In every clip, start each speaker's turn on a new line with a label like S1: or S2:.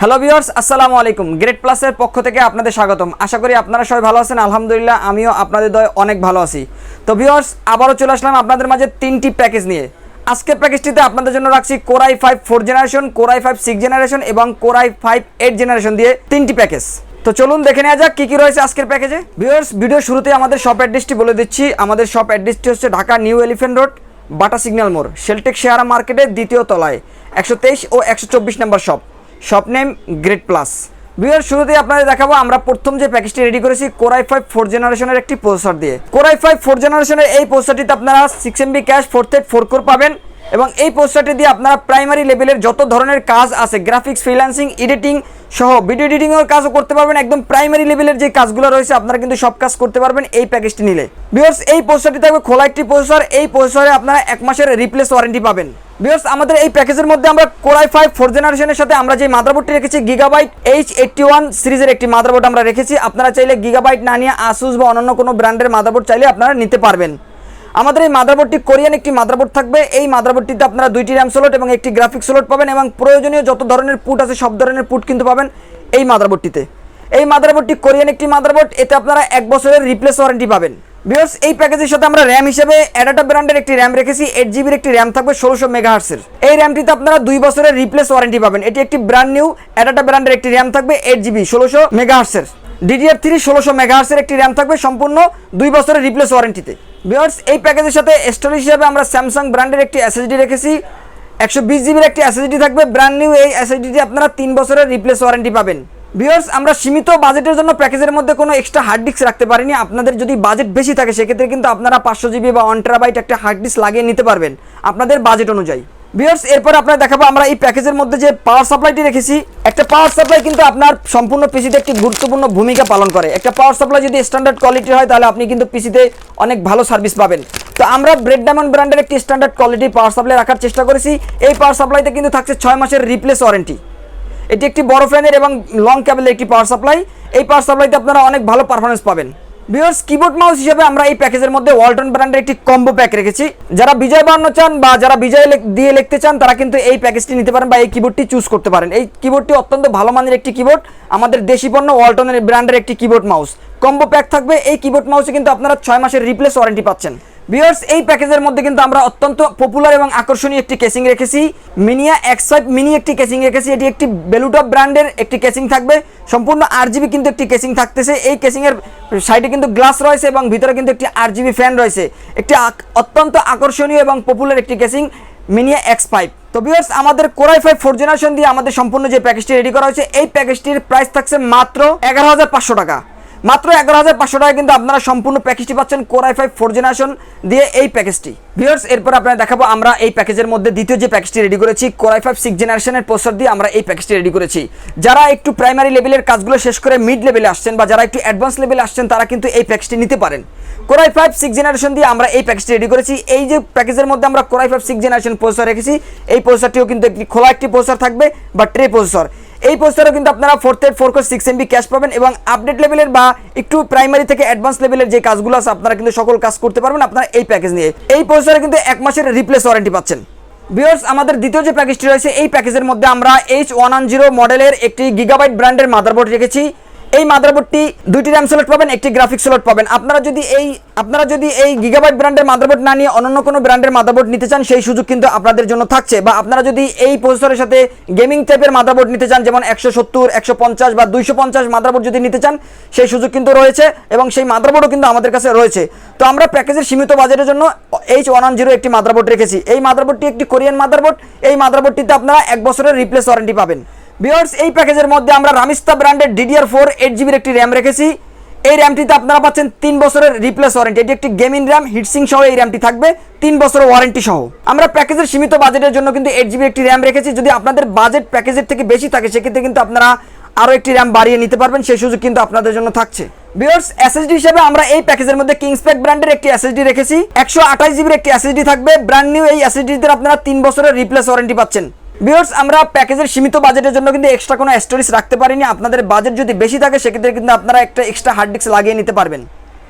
S1: Hello viewers, আসসালামু আলাইকুম। Great প্লাসের পক্ষ থেকে আপনাদের স্বাগতম। আশা করি আপনারা সবাই ভালো আছেন। আলহামদুলিল্লাহ, আমিও আপনাদের দয়ে অনেক ভালো আছি। তো ভিউয়ার্স, আবারও চলে আসলাম আপনাদের মাঝে তিনটি প্যাকেজ নিয়ে। আজকের প্যাকেজটিতে আপনাদের জন্য রাখছি Core i5 4 generation, Core i5 6 generation এবং Core i5 8 জেনারেশন দিয়ে তিনটি প্যাকেজ। তো চলুন দেখে নেওয়া যাক কী কী রয়েছে আজকের প্যাকেজে। ভিউয়ার্স, ভিডিও শুরুতে আমাদের শপ অ্যাড্রেসটি বলে দিচ্ছি। আমাদের শপ অ্যাড্রেসটি হচ্ছে Dhaka New Elephant Road, Bata signal মোড়, শেলটেক শেয়ারা মার্কেটের দ্বিতীয় তলায় 123 ও 124 নম্বর shop name Great Plus. Viewer, শুরুতেই আপনাদের দেখাবো আমরা প্রথম যে প্যাকেজটি রেডি করেছি Core i5 4 জেনারেশনের একটি প্রসেসর দিয়ে। Core i5 4 জেনারেশনের এই প্রসেসরটিতে আপনারা 6MB ক্যাশ 4 থ্রেড 4 কোর পাবেন এবং এই প্রসেসরটি দিয়ে আপনারা প্রাইমারি লেভেলের যত ধরনের কাজ আছে, গ্রাফিক্স, ফ্রিল্যান্সিং, এডিটিং সহ ভিডিও এডিটিংয়ের কাজও করতে পারবেন। একদম প্রাইমারি লেভেলের যে কাজগুলো রয়েছে আপনারা কিন্তু সব কাজ করতে পারবেন এই প্যাকেজটি নিলে। ভিউয়ার্স, এই প্রসেসরটি থাকবে খোলা একটি প্রসেসর। এই প্রসেসরে আপনারা 1 মাসের রিপ্লেস ওয়ারেন্টি পাবেন। ভিউয়ার্স, আমাদের এই প্যাকেজের মধ্যে আমরা Core i5 4 জেনারেশনের সাথে আমরা যে মাদারবোর্ডটি রেখেছি Gigabyte H81 সিরিজের একটি মাদারবোর্ড আমরা রেখেছি। আপনারা চাইলে Gigabyte না নিয়ে Asus বা অন্যান্য কোনো ব্র্যান্ডের মাদারবোর্ড চাইলে আপনারা নিতে পারবেন। আমাদের এই মাদারবোর্ডটি কোরিয়ান একটি মাদারবোর্ড থাকবে। এই মাদারবোর্ডটিতে আপনারা 2টি র্যাম স্লট এবং একটি গ্রাফিক্স স্লট পাবেন এবং প্রয়োজনীয় যত ধরনের পুট আছে সব ধরনের পুট কিন্তু পাবেন এই মাদারবোর্ডটিতে। এই মাদারবোর্ডটি কোরিয়ান একটি মাদারবোর্ড, এতে আপনারা 1 বছরের রিপ্লেস ওয়ারেন্টি পাবেন। ভিউয়ার্স, এই প্যাকেজের সাথে আমরা র্যাম হিসেবে অ্যাডাটা ব্র্যান্ডের একটি র্যাম রেখেছি। 8GB একটি র্যাম থাকবে 1600 মেগাহার্টজের। এই র্যামটিতে আপনারা 2 বছরের রিপ্লেস ওয়ারেন্টি পাবেন। এটি একটি ব্র্যান্ড নিউ অ্যাডাটা ব্র্যান্ডের একটি র্যাম থাকবে 8GB 1600 মেগাহার্টজের। DDR3 1600 মেগাহার্টজের একটি র্যাম থাকবে সম্পূর্ণ 2 বছরের রিপ্লেস ওয়ারেন্টিতে। ভিউয়ার্স, এই প্যাকেজের সাথে স্টোরেজ হিসেবে আমরা স্যামসাং ব্র্যান্ডের একটি SSD রেখেছি। 120GB একটি SSD থাকবে ব্র্যান্ড নিউ। এই SSDটি আপনারা 3 বছরের রিপ্লেস ওয়ারেন্টি পাবেন। ভিউয়ার্স, আমরা সীমিত বাজেটের জন্য প্যাকেজের মধ্যে কোনো এক্সট্রা হার্ড ডিস্ক রাখতে পারিনি। আপনাদের যদি বাজেট বেশি থাকে সেক্ষেত্রে কিন্তু আপনারা 500GB বা 1 TB একটা হার্ড ডিস্ক লাগিয়ে নিতে পারবেন আপনাদের বাজেট অনুযায়ী। ভিউয়ার্স, এরপর আপনারা দেখাবো আমরা এই প্যাকেজের মধ্যে যে পাওয়ার সাপ্লাইটি রেখেছি। একটা পাওয়ার সাপ্লাই কিন্তু আপনার সম্পূর্ণ পিসিতে একটি গুরুত্বপূর্ণ ভূমিকা পালন করে। একটা পাওয়ার সাপ্লাই যদি স্ট্যান্ডার্ড কোয়ালিটির হয় তাহলে আপনি কিন্তু পিসিতে অনেক ভালো সার্ভিস পাবেন। তো আমরা ব্রেড ডায়মন্ড ব্র্যান্ডের একটি স্ট্যান্ডার্ড কোয়ালিটির পাওয়ার সাপ্লাই রাখার চেষ্টা করেছি। এই পাওয়ার সাপ্লাইতে কিন্তু থাকছে 6 মাসের রিপ্লেস ওয়ারেন্টি। এটি একটি বড় ফ্যানের এবং লং কেবলের একটি পাওয়ার সাপ্লাই। এই পাওয়ার সাপ্লাইতে আপনারা অনেক ভালো পারফরমেন্স পাবেন। ভিউয়ার্স, কিবোর্ড মাউস হিসেবে আমরা এই প্যাকেজের মধ্যে ওয়ালটন ব্র্যান্ডের একটি কম্বো প্যাক রেখেছি। যারা বিজয় বানানো চান বা যারা বিজয় দিয়ে লিখতে চান তারা কিন্তু এই প্যাকেজটি নিতে পারেন বা এই কিবোর্ডটি চুজ করতে পারেন। এই কিবোর্ডটি অত্যন্ত ভালো মানের একটি কিবোর্ড, আমাদের দেশি পণ্য ওয়ালটনের ব্র্যান্ডের একটি কিবোর্ড মাউস কম্বো প্যাক থাকবে। এই কিবোর্ড মাউসে কিন্তু আপনারা 6 মাসের রিপ্লেস ওয়ারেন্টি পাচ্ছেন। ভিউয়ার্স, এই প্যাকেজের মধ্যে কিন্তু আমরা অত্যন্ত পপুলার এবং আকর্ষণীয় একটি কেসিং রেখেছি। মিনিয়া X5 মিনি একটি কেসিং রেখেছি। এটি একটি বেলুটপ ব্র্যান্ডের একটি কেসিং থাকবে, সম্পূর্ণ RGB কিন্তু একটি কেসিং থাকতেছে। এই কেসিংয়ের সাইডে কিন্তু গ্লাস রয়েছে এবং ভিতরে কিন্তু একটি RGB ফ্যান রয়েছে। একটি অত্যন্ত আকর্ষণীয় এবং পপুলার একটি কেসিং মিনিয়া X5। তো ভিউয়ার্স, আমাদের Core i5 4 জেনারেশন দিয়ে আমাদের সম্পূর্ণ যে প্যাকেজটি রেডি করা হয়েছে এই প্যাকেজটির প্রাইস থাকছে মাত্র 11,500 টাকা। মাত্র 11,500 টাকা কিন্তু আপনারা সম্পূর্ণ প্যাকেজটি পাচ্ছেন Core i5 4 জেনারেশন দিয়ে এই প্যাকেজটি। ভিউয়ার্স, এরপর আপনারা দেখাবো আমরা এই প্যাকেজের মধ্যে দ্বিতীয় যে প্যাকেজটি রেডি করেছি Core i5 6 জেনারেশনের প্রসেসর দিয়ে আমরা এই প্যাকেজটি রেডি করেছি। যারা একটু প্রাইমারি লেভেলের কাজগুলো শেষ করে মিড লেভেলে আসছেন বা যারা একটু অ্যাডভান্স লেভেলে আসছেন তারা কিন্তু এই প্যাকেজটি নিতে পারেন। Core i5 6 জেনারেশন দিয়ে আমরা এই প্যাকেজটি রেডি করেছি। এই যে প্যাকেজের মধ্যে আমরা Core i5 6 জেনারেশন প্রসেসর রেখেছি, এই প্রসেসরটিও কিন্তু একটি খোলা একটি প্রসেসর থাকবে বা ট্রে প্রসেসর। এই প্রসেসরও কিন্তু আপনারা 4 থ্রেড 4 কোর 6MB ক্যাশ পাবেন এবং আপডেট লেভেলের বা একটু প্রাইমারি থেকে অ্যাডভান্স লেভেলের যে কাজগুলো আছে আপনারা কিন্তু সকল কাজ করতে পারবেন আপনারা এই প্যাকেজ নিয়ে। এই প্রসেসরে কিন্তু 1 মাসের রিপ্লেস ওয়ারেন্টি পাচ্ছেন। ভিউয়ার্স, আমাদের দ্বিতীয় যে প্যাকেজটি রয়েছে এই প্যাকেজের মধ্যে আমরা H110 মডেলের একটি Gigabyte ব্র্যান্ডের মাদারবোর্ড রেখেছি। এই মাদারবোর্ডটি 2টি র্যাম স্লট পাবেন, একটি গ্রাফিক্স স্লট পাবেন। আপনারা যদি এই Gigabyte ব্র্যান্ডের মাদারবোর্ড না নিয়ে অন্য কোনো ব্র্যান্ডের মাদারবোর্ড নিতে চান সেই সুযোগ কিন্তু আপনাদের জন্য থাকছে। বা আপনারা যদি এই প্রসেসরের সাথে গেমিং টাইপের মাদারবোর্ড নিতে চান যেমন 170, 150 বা 250 মাদারবোর্ড যদি নিতে চান সেই সুযোগ কিন্তু রয়েছে এবং সেই মাদারবোর্ডও কিন্তু আমাদের কাছে রয়েছে। তো আমরা প্যাকেজের সীমিত বাজেটের জন্য H110 একটি মাদারবোর্ড রেখেছি। এই মাদারবোর্ডটি একটি কোরিয়ান মাদারবোর্ড। এই মাদারবোর্ডটিতে আপনারা 1 বছরের রিপ্লেস ওয়ারেন্টি পাবেন। ভিউয়ার্স, এই প্যাকেজের মধ্যে আমরা রামিস্তা ব্র্যান্ডের DDR4 8GB একটি র্যাম রেখেছি। এই র্যামটিতে আপনারা পাচ্ছেন 3 বছরের রিপ্লেস ওয়ারেন্টি। এটি একটি গেমিং র্যাম, হিটসিং সহ এই র্যামটি থাকবে 3 বছরের ওয়ারেন্টি সহ। আমরা প্যাকেজের সীমিত বাজেটের জন্য কিন্তু 8GB একটি র্যাম রেখেছি। যদি আপনাদের বাজেট প্যাকেজের থেকে বেশি থাকে সেক্ষেত্রে কিন্তু আপনারা আরও একটি র্যাম বাড়িয়ে নিতে পারবেন, সেই সুযোগ কিন্তু আপনাদের জন্য থাকছে। ভিউয়ার্স, SSD হিসেবে আমরা এই প্যাকেজের মধ্যে কিংসপ্যাক ব্র্যান্ডের একটি SSD রেখেছি। 128GB একটি SSD থাকবে ব্র্যান্ড নিউ। এই SSDতে আপনারা 3 বছরের রিপ্লেস ওয়ারেন্টি পাচ্ছেন। ভিউয়ার্স, আমরা প্যাকেজের সীমিত বাজেটের জন্য কিন্তু এক্সট্রা কোনো স্টোরেজ রাখতে পারিনি। আপনাদের বাজেট যদি বেশি থাকে সেক্ষেত্রে কিন্তু আপনারা একটা এক্সট্রা হার্ড ডিস্ক লাগিয়ে নিতে পারবেন।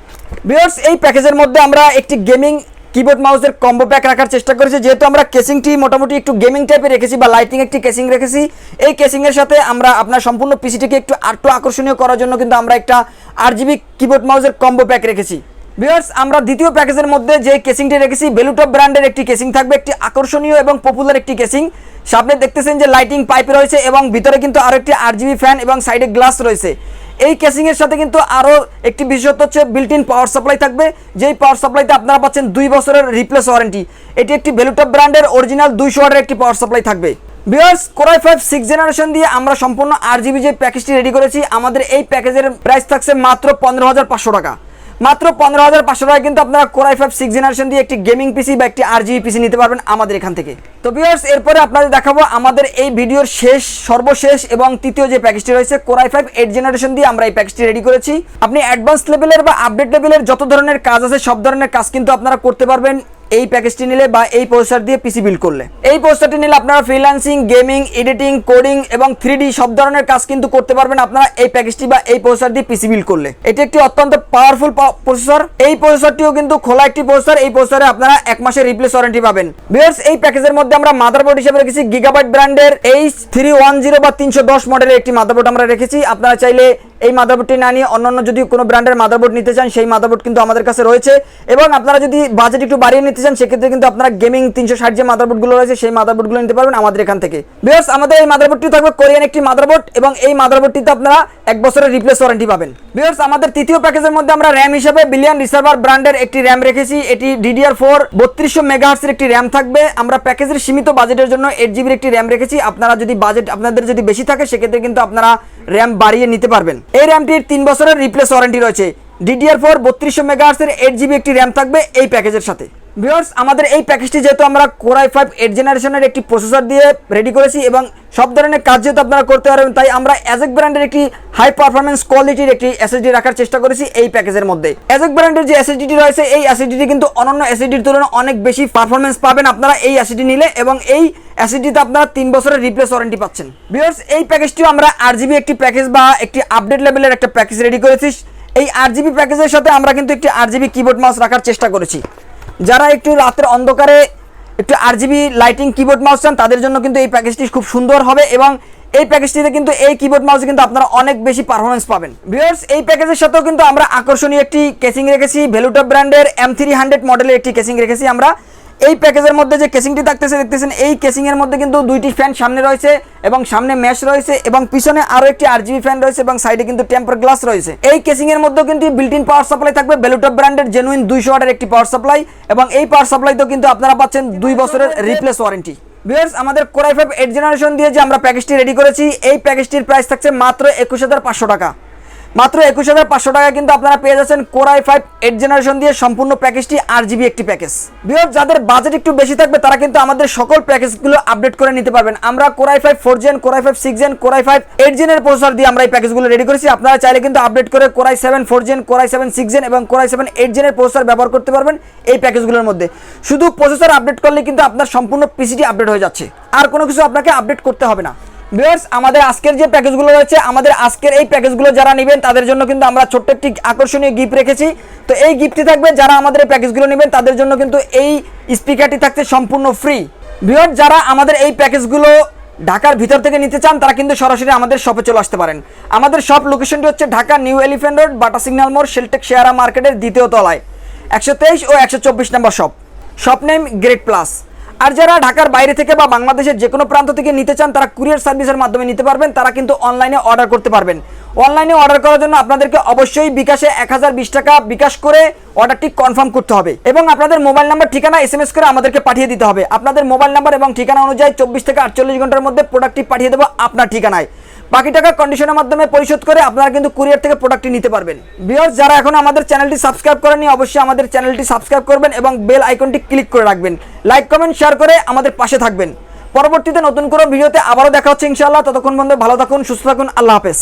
S1: ভিউয়ার্স, এই প্যাকেজের মধ্যে আমরা একটি গেমিং কিবোর্ড মাউসের কম্বো প্যাক রাখার চেষ্টা করেছি, যেহেতু আমরা কেসিংটি মোটামুটি একটু গেমিং টাইপের রেখেছি বা লাইটিং একটি কেসিং রেখেছি। এই কেসিংয়ের সাথে আমরা আপনার সম্পূর্ণ পিসিটিকে একটু আকর্ষণীয় করার জন্য কিন্তু আমরা একটা 8GB কিবোর্ড মাউসের কম্বো প্যাক রেখেছি। ভিউয়ার্স, আমরা দ্বিতীয় প্যাকেজের মধ্যে যে কেসিংটি রেখেছি বেলুটপ ব্র্যান্ডের একটি কেসিং থাকবে, একটি আকর্ষণীয় এবং পপুলার একটি কেসিং। সামনে দেখতেছেন যে লাইটিং পাইপ রয়েছে এবং ভিতরে কিন্তু আরও একটি 8GB ফ্যান এবং সাইডে গ্লাস রয়েছে। এই কেসিংয়ের সাথে কিন্তু আরও একটি বিশেষত্ব হচ্ছে বিল্ট ইন পাওয়ার সাপ্লাই থাকবে, যেই পাওয়ার সাপ্লাইতে আপনারা পাচ্ছেন 2 বছরের রিপ্লেস ওয়ারেন্টি। এটি একটি বেলুটপ ব্র্যান্ডের অরিজিনাল 200 ওয়াটের একটি পাওয়ার সাপ্লাই থাকবে। Viewers, Core i5 6th generation দিয়ে আমরা সম্পূর্ণ 8GB যে প্যাকেজটি রেডি করেছি, আমাদের এই প্যাকেজের প্রাইস থাকছে মাত্র 15,500 টাকা। মাত্র 15,500 টাকায় কিন্তু আপনারা Core i5 6th জেনারেশন দিয়ে একটি গেমিং পিসি বা একটি 8GB পিসি নিতে পারবেন আমাদের এখান থেকে। তো ভিউয়ার্স, এরপরে আপনাদের দেখাবো আমাদের এই ভিডিওর সর্বশেষ এবং তৃতীয় যে প্যাকেজটি রয়েছে Core i5 8th জেনারেশন দিয়ে আমরা এই প্যাকেজটি রেডি করেছি। আপনি অ্যাডভান্স লেভেলের বা আপডেট লেভেলের যত ধরনের কাজ আছে সব ধরনের কাজ কিন্তু আপনারা করতে পারবেন এই প্যাকেজটি নিলে বা এই প্রসেসর দিয়ে পিসি বিল্ড করলে। এই প্রসেসরটি নিলে আপনারা ফ্রিল্যান্সিং, গেমিং, এডিটিং, কোডিং এবং 3D সব ধরনের কাজ কিন্তু করতে পারবেন আপনারা এই প্যাকেজটি বা এই প্রসেসর দিয়ে পিসি বিল্ড করলে। এটি একটি অত্যন্ত পাওয়ারফুল প্রসেসর। এই প্রসেসরটিও কিন্তু খোলা একটি প্রসেসর। এই প্রসেসরে আপনারা 1 মাসের রিপ্লেস ওয়ারেন্টি পাবেন। ভিউয়ার্স, এই প্যাকেজের মধ্যে আমরা মাদারবোর্ড হিসেবে রেখেছি গিগাবাইট ব্র্যান্ডের H310 বা 310 মডেলের একটি মাদারবোর্ড আমরা রেখেছি। আপনারা চাইলে এই মাদারবোর্ডটি না নিয়ে অন্যান্য যদি কোনো ব্র্যান্ডের মাদারবোর্ড নিতে চান সেই মাদারবোর্ড কিন্তু আমাদের কাছে রয়েছে, এবং আপনারা যদি বাজেট একটু বাড়িয়ে নিতে চান সেক্ষেত্রে কিন্তু আপনারা গেমিং 360 যে মাদারবোর্ডগুলো রয়েছে সেই মাদারবোর্ডগুলো নিতে পারবেন আমাদের এখান থেকে। ভিউয়ার্স, আমাদের এই মাদারবোর্ডটি থাকবে কোরিয়ান একটি মাদারবোর্ড এবং এই মাদারবোর্ডটিতে আপনারা 1 বছরের রিপ্লেস ওয়ারেন্টি পাবেন। ভিউয়ার্স, আমাদের তৃতীয় প্যাকেজের মধ্যে আমরা র্যাম হিসেবে বিলিয়ন রিসার্ভার ব্র্যান্ডের একটি র্যাম রেখেছি। এটি DDR4 3200 মেগাহার্টজের একটি র্যাম থাকবে। আমরা প্যাকেজের সীমিত বাজেটের জন্য 8GB একটি র্যাম রেখেছি। আপনারা যদি বাজেট আপনাদের যদি বেশি থাকে সেক্ষেত্রে কিন্তু আপনারা র্যাম বাড়িয়ে নিতে পারবেন। এই র্যামটির 3 বছরের রিপ্লেস ওয়ারেন্টি রয়েছে। DDR4 3200 মেগাহার্টজের 8GB একটি র্যাম থাকবে এই প্যাকেজের সাথে। ভিউয়ার্স, আমাদের এই প্যাকেজটি যেহেতু আমরা Core i5 8th জেনারেশনের একটি প্রসেসর দিয়ে রেডি করেছি এবং সব ধরনের কাজ যেহেতু আপনারা করতে পারবেন, তাই আমরা অ্যাজেক ব্র্যান্ডের একটি হাই পারফরমেন্স কোয়ালিটির একটি SSD রাখার চেষ্টা করেছি এই প্যাকেজের মধ্যে। অ্যাজেক ব্র্যান্ডের যে SSDটি রয়েছে এই SSDটি কিন্তু অন্যান্য SSDর তুলনায় অনেক বেশি পারফরমেন্স পাবেন আপনারা এই SSD নিলে, এবং এই SSDতে আপনারা 3 বছরের রিপ্লেস ওয়ারেন্টি পাচ্ছেন। ভিউয়ার্স, এই প্যাকেজটিও আমরা 8GB একটি প্যাকেজ বা একটি আপডেট লেভেলের একটা প্যাকেজ রেডি করেছি। এই 8GB প্যাকেজের সাথে আমরা কিন্তু একটি 8GB কিবোর্ড মাউস রাখার চেষ্টা করেছি। যারা একটু রাতের অন্ধকারে একটু 8GB লাইটিং কিবোর্ড মাউস চান তাদের জন্য কিন্তু এই প্যাকেজটি খুব সুন্দর হবে, এবং এই প্যাকেজটিতে কিন্তু এই কিবোর্ড মাউসে কিন্তু আপনারা অনেক বেশি পারফরমেন্স পাবেন। ভিউয়ার্স, এই প্যাকেজের সাথেও কিন্তু আমরা আকর্ষণীয় একটি কেসিং রেখেছি। ভেলুটপ ব্র্যান্ডের M300 মডেলের একটি কেসিং রেখেছি আমরা। এই প্যাকেজের মধ্যে যে কেসিংটি দেখতেছেন এই কেসিংয়ের মধ্যে কিন্তু 2টি ফ্যান সামনে রয়েছে এবং সামনে ম্যাশ রয়েছে এবং পিছনে আরও একটি 8GB ফ্যান রয়েছে এবং সাইডে কিন্তু টেম্পার গ্লাস রয়েছে। এই কেসিংয়ের মধ্যেও কিন্তু বিল্ট ইন পাওয়ার সাপ্লাই থাকবে ভেলুটপ ব্র্যান্ডের জেনুইন 200 ওয়াটের একটি পাওয়ার সাপ্লাই, এবং এই পাওয়ার সাপ্লাইতেও কিন্তু আপনারা পাচ্ছেন 2 বছরের রিপ্লেস ওয়ারেন্টি। ভিউয়ার্স, আমাদের Core i5 8th জেনারেশন দিয়ে যে আমরা প্যাকেজটি রেডি করেছি এই প্যাকেজটির প্রাইস থাকছে মাত্র 21,500 টাকা। মাত্র 21,500 টাকায় কিন্তু আপনারা পেয়ে যাচ্ছেন Core i5 8th জেনারেশন দিয়ে সম্পূর্ণ প্যাকেজটি 8GB একটি প্যাকেজ। ভিউয়ার্স, যাদের বাজেট একটু বেশি থাকবে তারা কিন্তু আমাদের সকল প্যাকেজগুলো আপডেট করে নিতে পারবেন। আমরা Core i5 4 Gen, Core i5 6 Gen, Core i5 8 Gen এর প্রসেসর দিয়ে আমরা এই প্যাকেজগুলো রেডি করেছি। আপনারা চাইলে কিন্তু আপডেট করে Core i7 4 Gen, Core i7 6 Gen এবং Core i7 8 Gen এর প্রসেসর ব্যবহার করতে পারবেন এই প্যাকেজগুলোর মধ্যে। শুধু প্রসেসর আপডেট করলে কিন্তু আপনার সম্পূর্ণ পিসিটি আপডেট হয়ে যাচ্ছে, আর কোনো কিছু আপনাকে আপডেট করতে হবে না। ভিউয়ার্স, আমাদের আজকের যে প্যাকেজগুলো রয়েছে, আমাদের আজকের এই প্যাকেজগুলো যারা নেবেন তাদের জন্য কিন্তু আমরা ছোট্ট একটি আকর্ষণীয় গিফট রেখেছি। তো এই গিফটটি থাকবে যারা আমাদের এই প্যাকেজগুলো নেবেন তাদের জন্য কিন্তু এই স্পিকারটি থাকছে সম্পূর্ণ ফ্রি। ভিউয়ার্স, যারা আমাদের এই প্যাকেজগুলো ঢাকার ভিতর থেকে নিতে চান তারা কিন্তু সরাসরি আমাদের শপে চলে আসতে পারেন। আমাদের শপ লোকেশনটি হচ্ছে Dhaka New Elephant Road, Bata signal মোড়, শেলটেক শেয়ারা মার্কেটের 2য় তলায় 123 ও 124 নম্বর শপ নেম গ্রেট প্লাস। আর যারা ঢাকার বাইরে থেকে বা বাংলাদেশের যে কোনো প্রান্ত থেকে নিতে চান তারা কুরিয়ার সার্ভিসের মাধ্যমে নিতে পারবেন। তারা কিন্তু অনলাইনে অর্ডার করতে পারবেন। অনলাইনে অর্ডার করার জন্য আপনাদেরকে অবশ্যই বিকাশে 1020 টাকা বিকাশ করে অর্ডারটি কনফার্ম করতে হবে, এবং আপনাদের মোবাইল নাম্বার ঠিকানা SMS করে আমাদেরকে পাঠিয়ে দিতে হবে। আপনাদের মোবাইল নাম্বার এবং ঠিকানা অনুযায়ী 24 থেকে 48 ঘন্টার মধ্যে প্রোডাক্টটি পাঠিয়ে দেবো আপনার ঠিকানায়। বাকি টাকা কন্ডিশনের মাধ্যমে পরিশোধ করে আপনারা কিন্তু কুরিয়ার থেকে প্রোডাক্টটি নিতে পারবেন। ভিউয়ার্স, যারা এখন আমাদের চ্যানেলটি সাবস্ক্রাইব করেননি অবশ্যই আমাদের চ্যানেলটি সাবস্ক্রাইব করবেন এবং বেল আইকনটি ক্লিক করে রাখবেন। লাইক, কমেন্ট, শেয়ার করে আমাদের পাশে থাকবেন। পরবর্তীতে নতুন কোনো ভিডিওতে আবারও দেখা হচ্ছে ইনশাআল্লাহ। ততক্ষণ পর্যন্ত ভালো থাকুন, সুস্থ থাকুন, আল্লাহ হাফেজ।